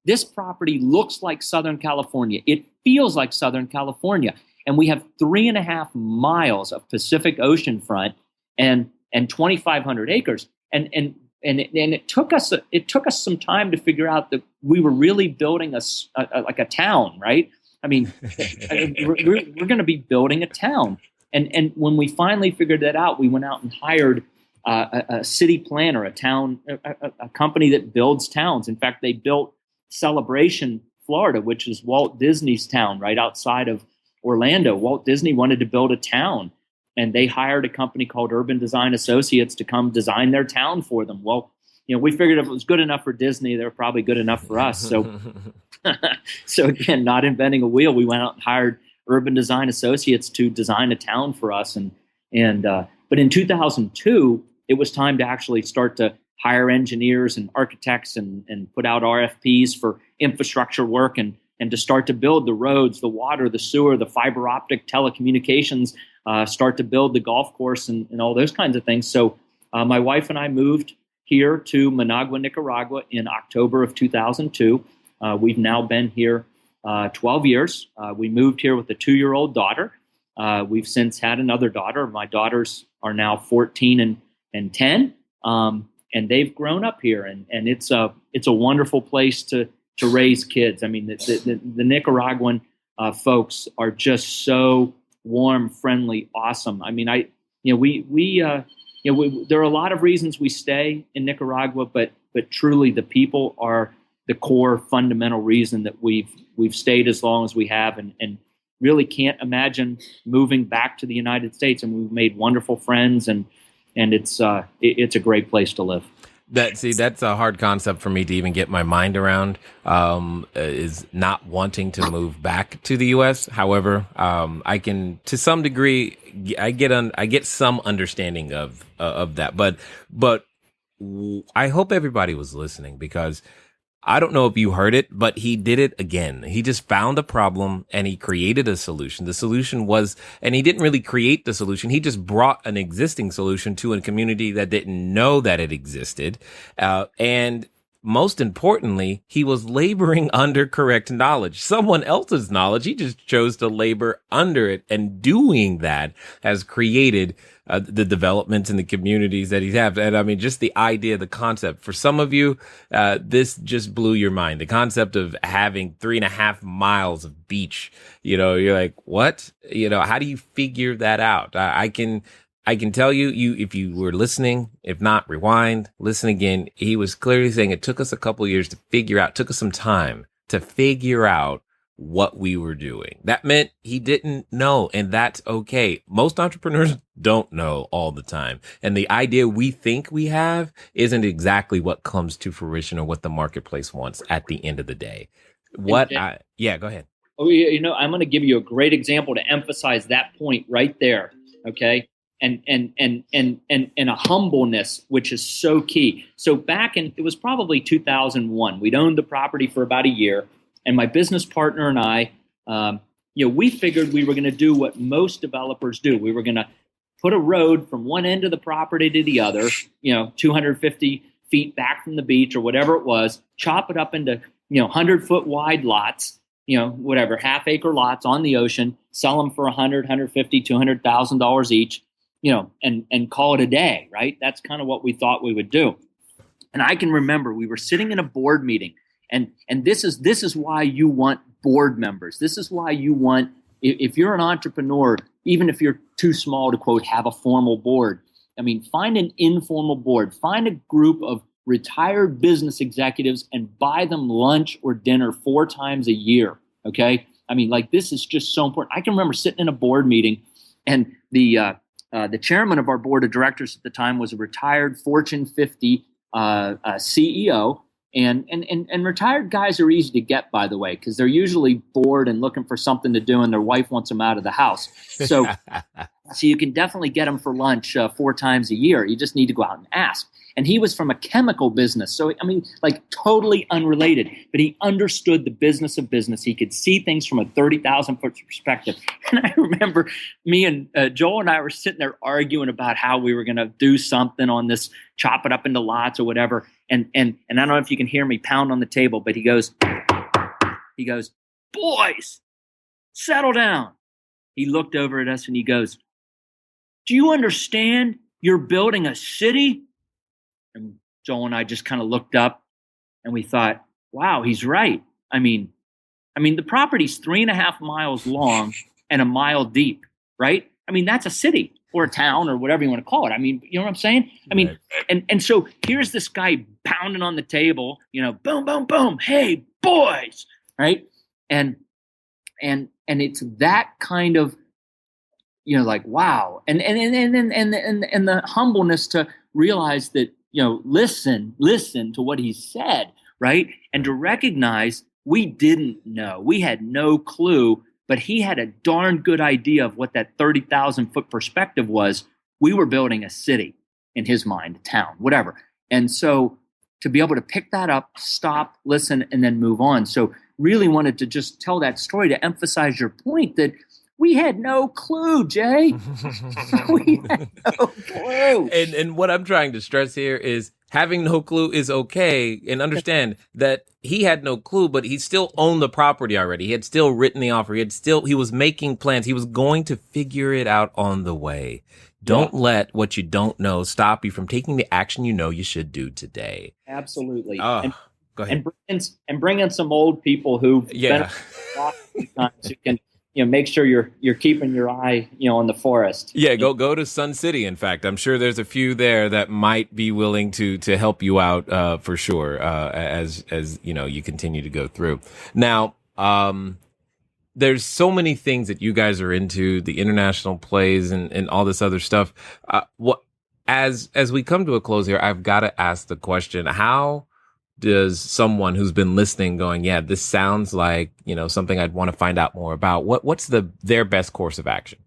Speaker 3: This property looks like Southern California. It feels like Southern California. And we have 3.5 miles of Pacific Ocean front and 2,500 acres. And it took us some time to figure out that we were really building like a town, right? We're going to be building a town. And when we finally figured that out, we went out and hired a city planner, a company that builds towns. In fact, they built Celebration, Florida, which is Walt Disney's town right outside of Orlando. Walt Disney wanted to build a town, and they hired a company called Urban Design Associates to come design their town for them. Well, we figured if it was good enough for Disney, they were probably good enough for us. So, so again, not inventing a wheel, we went out and hired Urban Design Associates to design a town for us. But in 2002, it was time to actually start to hire engineers and architects and put out RFPs for infrastructure work and to start to build the roads, the water, the sewer, the fiber optic telecommunications, start to build the golf course and all those kinds of things. So my wife and I moved here to Managua, Nicaragua in October of 2002. We've now been here 12 years. We moved here with a 2-year-old daughter. We've since had another daughter. My daughters are now 14 and 10, and they've grown up here. And it's a wonderful place to raise kids. The Nicaraguan folks are just so warm, friendly, awesome. There are a lot of reasons we stay in Nicaragua, but truly the people are the core fundamental reason that we've stayed as long as we have, and really can't imagine moving back to the United States. And we've made wonderful friends, and it's a great place to live.
Speaker 1: That's a hard concept for me to even get my mind around, is not wanting to move back to the U.S. However, I can, to some degree, I get some understanding of that, but I hope everybody was listening, because I don't know if you heard it, but he did it again. He just found a problem and he created a solution. The solution was, and he didn't really create the solution. He just brought an existing solution to a community that didn't know that it existed. And most importantly, he was laboring under correct knowledge, someone else's knowledge. He just chose to labor under it. And doing that has created the developments in the communities that he's had. And I mean, just the idea, the concept, for some of you, this just blew your mind. The concept of having 3.5 miles of beach, you're like, what? How do you figure that out? I can tell you, if you were listening, if not, rewind, listen again. He was clearly saying it took us a couple of years to figure out, took us some time to figure out what we were doing. That meant he didn't know, and that's okay. Most entrepreneurs don't know all the time. And the idea we think we have isn't exactly what comes to fruition or what the marketplace wants at the end of the day. Go ahead.
Speaker 3: Oh, I'm going to give you a great example to emphasize that point right there. Okay. And a humbleness, which is so key. So it was probably 2001. We'd owned the property for about a year. And my business partner and I, we figured we were going to do what most developers do. We were going to put a road from one end of the property to the other, 250 feet back from the beach or whatever it was, chop it up into, 100-foot wide lots, half acre lots on the ocean, sell them for $100, $150, $200,000 each, and call it a day, right? That's kind of what we thought we would do. And I can remember we were sitting in a board meeting. And this is why you want board members. This is why you want, if you're an entrepreneur, even if you're too small to, quote, have a formal board, find an informal board. Find a group of retired business executives and buy them lunch or dinner 4 times a year, okay? This is just so important. I can remember sitting in a board meeting, and the chairman of our board of directors at the time was a retired Fortune 50 CEO. And retired guys are easy to get, by the way, because they're usually bored and looking for something to do, and their wife wants them out of the house. So you can definitely get them for lunch 4 times a year. You just need to go out and ask. And he was from a chemical business. So, totally unrelated. But he understood the business of business. He could see things from a 30,000-foot perspective. And I remember me and Joel and I were sitting there arguing about how we were going to do something on this, chop it up into lots or whatever. And I don't know if you can hear me pound on the table, but he goes, boys, settle down. He looked over at us and he goes, do you understand you're building a city? And Joel and I just kind of looked up and we thought, wow, he's right. The property's 3.5 miles long and 1 mile deep, right? That's a city or a town or whatever you want to call it. You know what I'm saying?
Speaker 1: Right.
Speaker 3: And so here's this guy pounding on the table, boom, boom, boom. Hey, boys, right? And it's that kind of, wow. And the humbleness to realize that, listen to what he said, right? And to recognize we didn't know. We had no clue, but he had a darn good idea of what that 30,000-foot perspective was. We were building a city in his mind, a town, whatever. And so to be able to pick that up, stop, listen, and then move on. So really wanted to just tell that story to emphasize your point that we had no clue, Jay. We had no clue.
Speaker 1: And what I'm trying to stress here is having no clue is okay, and understand that he had no clue, but he still owned the property already. He had still written the offer. He was making plans. He was going to figure it out on the way. Don't let what you don't know stop you from taking the action you should do today.
Speaker 3: Absolutely.
Speaker 1: Go ahead.
Speaker 3: And bring in some old people who've been times make sure you're keeping your eye, on the forest.
Speaker 1: Yeah, go to Sun City. In fact, I'm sure there's a few there that might be willing to help you out for sure as you continue to go through. Now, there's so many things that you guys are into, the international plays and all this other stuff. As we come to a close here, I've got to ask the question: how does someone who's been listening going, yeah, this sounds like, something I'd want to find out more about, what's their best course of action?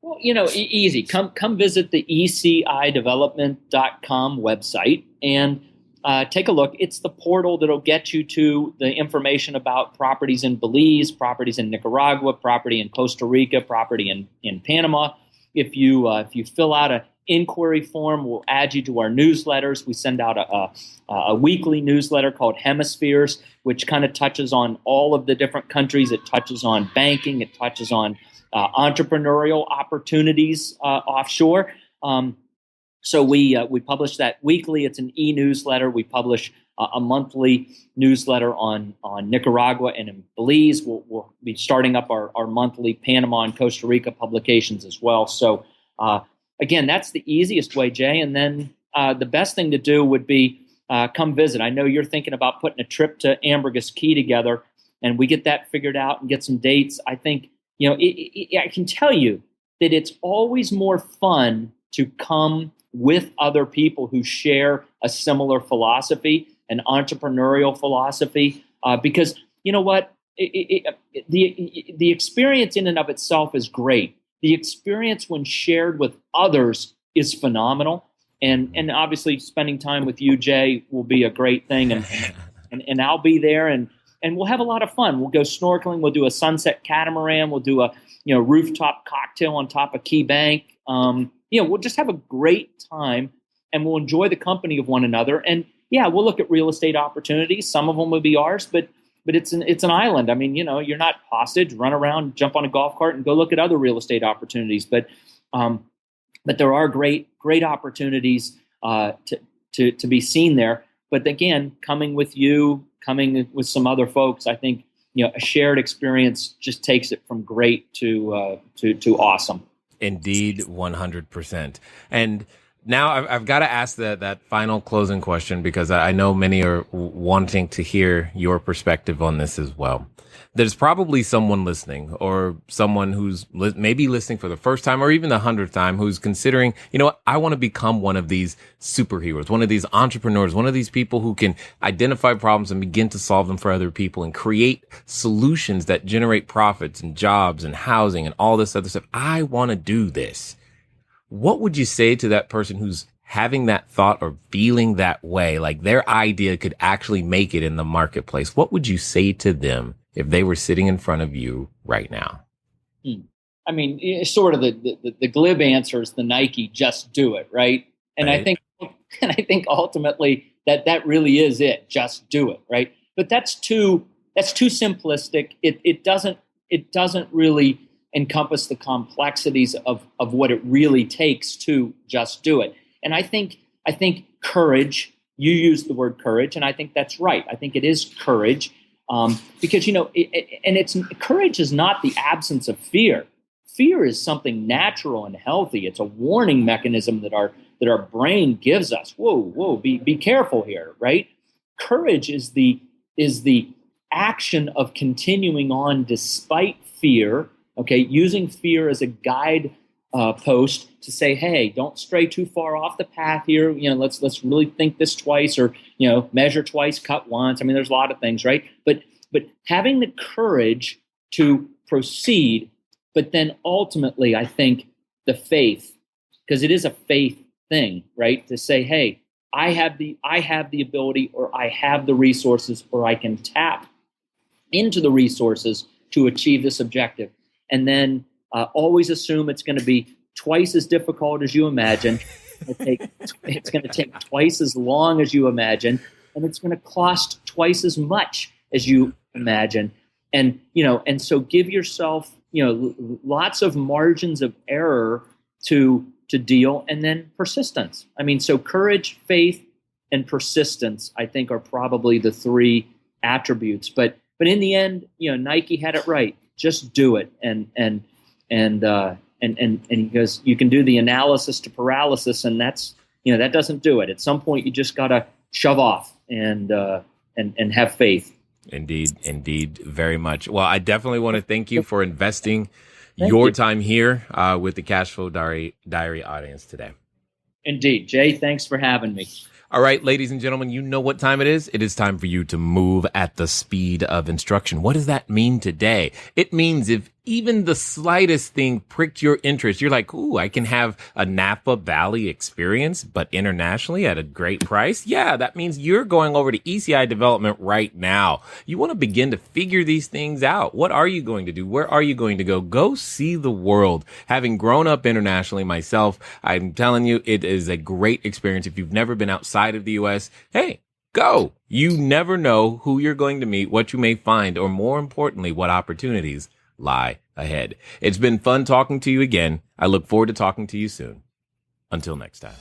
Speaker 3: Well, easy. Come visit the ecidevelopment.com website and take a look. It's the portal that'll get you to the information about properties in Belize, properties in Nicaragua, property in Costa Rica, property in Panama. If you fill out an inquiry form, we'll add you to our newsletters. We send out a weekly newsletter called Hemispheres, which kind of touches on all of the different countries. It touches on banking. It touches on entrepreneurial opportunities offshore. So we publish that weekly. It's an e-newsletter. We publish a monthly newsletter on Nicaragua and in Belize. We'll be starting up our monthly Panama and Costa Rica publications as well. So again, that's the easiest way, Jay. And then the best thing to do would be come visit. I know you're thinking about putting a trip to Ambergris Caye together, and we get that figured out and get some dates. I think, I can tell you that it's always more fun to come with other people who share a similar philosophy, an entrepreneurial philosophy, because you know what? The experience in and of itself is great. The experience when shared with others is phenomenal. And obviously spending time with you, Jay, will be a great thing. And I'll be there and we'll have a lot of fun. We'll go snorkeling. We'll do a sunset catamaran. We'll do a rooftop cocktail on top of Key Bank. We'll just have a great time and we'll enjoy the company of one another. And yeah, we'll look at real estate opportunities. Some of them will be ours, but it's an island. I mean, you're not hostage. Run around, jump on a golf cart, and go look at other real estate opportunities. But there are great opportunities to be seen there. But again, coming with you, coming with some other folks, I think a shared experience just takes it from great to awesome.
Speaker 1: Indeed, 100%. And now I've got to ask that final closing question, because I know many are wanting to hear your perspective on this as well. There's probably someone listening, or someone who's maybe listening for the first time or even the 100th time, who's considering, I want to become one of these superheroes, one of these entrepreneurs, one of these people who can identify problems and begin to solve them for other people and create solutions that generate profits and jobs and housing and all this other stuff. I want to do this. What would you say to that person who's having that thought or feeling that way, like their idea could actually make it in the marketplace? What would you say to them if they were sitting in front of you right now?
Speaker 3: I mean, sort of the glib answer is the Nike "just do it," right? And right. I think ultimately that really is it. Just do it, right? But that's too simplistic. It doesn't really encompass the complexities of what it really takes to just do it. And I think courage. You used the word courage, and I think that's right. I think it is courage. Because, courage is not the absence of fear. Fear is something natural and healthy. It's a warning mechanism that our brain gives us. Whoa, be careful here, right? Courage is the action of continuing on despite fear, okay, using fear as a guide post to say, hey, don't stray too far off the path here. Let's really think this twice, or measure twice, cut once. I mean, there's a lot of things, right? But having the courage to proceed, but then ultimately, I think the faith, because it is a faith thing, right? To say, hey, I have the ability, or I have the resources, or I can tap into the resources to achieve this objective, and then always assume it's going to be twice as difficult as you imagine. It's going to take twice as long as you imagine, and it's going to cost twice as much as you imagine. And so give yourself lots of margins of error to deal, and then persistence. I mean, so courage, faith, and persistence, I think, are probably the three attributes. But in the end, Nike had it right. just do it. And he goes, you can do the analysis to paralysis, and that's, that doesn't do it. At some point, you just got to shove off and have faith.
Speaker 1: Indeed, very much. Well, I definitely want to thank you for investing your time here with the Cashflow Diary audience today.
Speaker 3: Indeed. Jay, thanks for having me.
Speaker 1: All right, ladies and gentlemen, you know what time it is. It is time for you to move at the speed of instruction. What does that mean today? It means if even the slightest thing pricked your interest, you're like, ooh, I can have a Napa Valley experience, but internationally at a great price. Yeah, that means you're going over to ECI Development right now. You want to begin to figure these things out. What are you going to do? Where are you going to go? Go see the world. Having grown up internationally myself, I'm telling you, it is a great experience. If you've never been outside of the U.S., hey, go. You never know who you're going to meet, what you may find, or more importantly, what opportunities lie ahead. It's been fun talking to you again. I look forward to talking to you soon. Until next time.